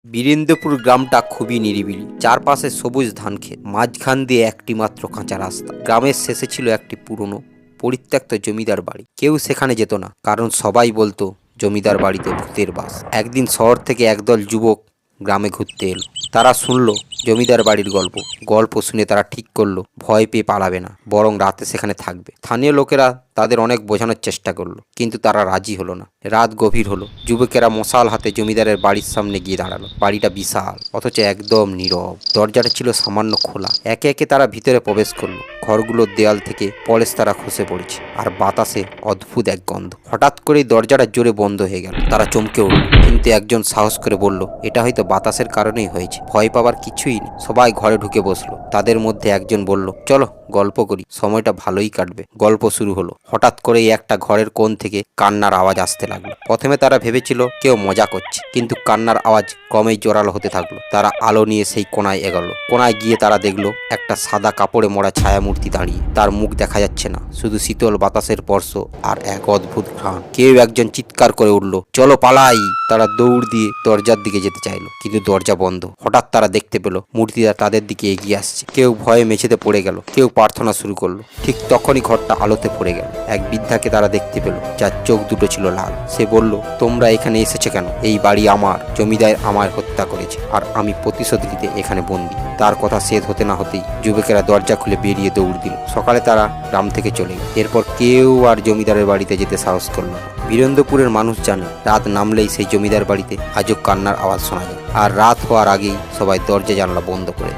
বীরেন্দ্রপুর গ্রামটা খুবই নিরিবিলি। চারপাশে সবুজ ধান ক্ষেত, মাঝখান দিয়ে একটি মাত্র কাঁচা রাস্তা। গ্রামের শেষে ছিল একটি পুরনো পরিত্যক্ত জমিদার বাড়ি। কেউ সেখানে যেত না, কারণ সবাই বলতো জমিদার বাড়িতে ভূতের বাস। একদিন শহর থেকে একদল যুবক গ্রামে ঘুরতে এলো। তারা শুনলো জমিদার বাড়ির গল্প। গল্প শুনে তারা ঠিক করলো ভয় পেয়ে পালাবে না, বরং রাতে সেখানে থাকবে। স্থানীয় লোকেরা তাদের অনেক বোঝানোর চেষ্টা করলো, কিন্তু তারা রাজি হলো না। রাত গভীর হলো, যুবকেরা মশাল হাতে জমিদারের বাড়ির সামনে গিয়ে দাঁড়ালো। বাড়িটা বিশাল, অথচ একদম নীরব। দরজাটা ছিল সামান্য খোলা। একে একে তারা ভিতরে প্রবেশ করলো। ঘরগুলোর দেয়াল থেকে পলেস্তারা খসে পড়েছে, আর বাতাসে অদ্ভুত এক গন্ধ। হঠাৎ করেই দরজাটা জোরে বন্ধ হয়ে গেল। তারা চমকে উঠল, কিন্তু একজন সাহস করে বলল, এটা হয়তো বাতাসের কারণেই হয়েছে, ভয় পাবার কিছুই নেই। সবাই ঘরে ঢুকে বসলো। তাদের মধ্যে একজন বলল, চলো গল্প করি, সময়টা ভালোই কাটবে। গল্প শুরু হলো। হঠাৎ করেই একটা ঘরের কোণ থেকে কান্নার আওয়াজ আসতে লাগলো। প্রথমে তারা ভেবেছিল কেউ মজা করছে, কিন্তু কান্নার আওয়াজ ক্রমেই জোরালো হতে থাকলো। তারা আলো নিয়ে সেই কোণায় এগোলো। কোণায় গিয়ে তারা দেখলো একটা সাদা কাপড়ে মোড়া ছায়ামূর্তি দাঁড়িয়ে। তার মুখ দেখা যাচ্ছে না, শুধু শীতল বাতাসের স্পর্শ আর এক অদ্ভুত ঘ্রাণ। কেউ একজন চিৎকার করে উঠল, চলো পালাই। তারা দৌড় দিয়ে দরজার দিকে যেতে চাইলো, কিন্তু দরজা বন্ধ। হঠাৎ তারা দেখতে পেল মূর্তিটা তাদের দিকে এগিয়ে আসছে। কেউ ভয়ে মেঝেতে পড়ে গেল, কেউ প্রার্থনা শুরু করলো। ঠিক তখনই ঘরটা আলোতে পড়ে গেল। এক বৃদ্ধাকে তারা দেখতে পেল, যার চোখ দুটো ছিল লাল। সে বলল, তোমরা এখানে এসেছো কেন? এই বাড়ি আমার, জমিদার আমায় হত্যা করেছে, আর আমি প্রতিশোধ নিতে এখানে বন্দী। তার কথা শেষ হতে না হতেই যুবকেরা দরজা খুলে বেরিয়ে দৌড় দিল। সকালে তারা গ্রাম থেকে চলে গেল। এরপর কেউ আর জমিদারের বাড়িতে যেতে সাহস করল না। বীরেন্দ্রপুরের মানুষ জানে, রাত নামলেই সেই জমিদার বাড়িতে আজব কান্নার আওয়াজ শোনা যায়, আর রাত হওয়ার আগেই সবাই দরজা জানলা বন্ধ করে।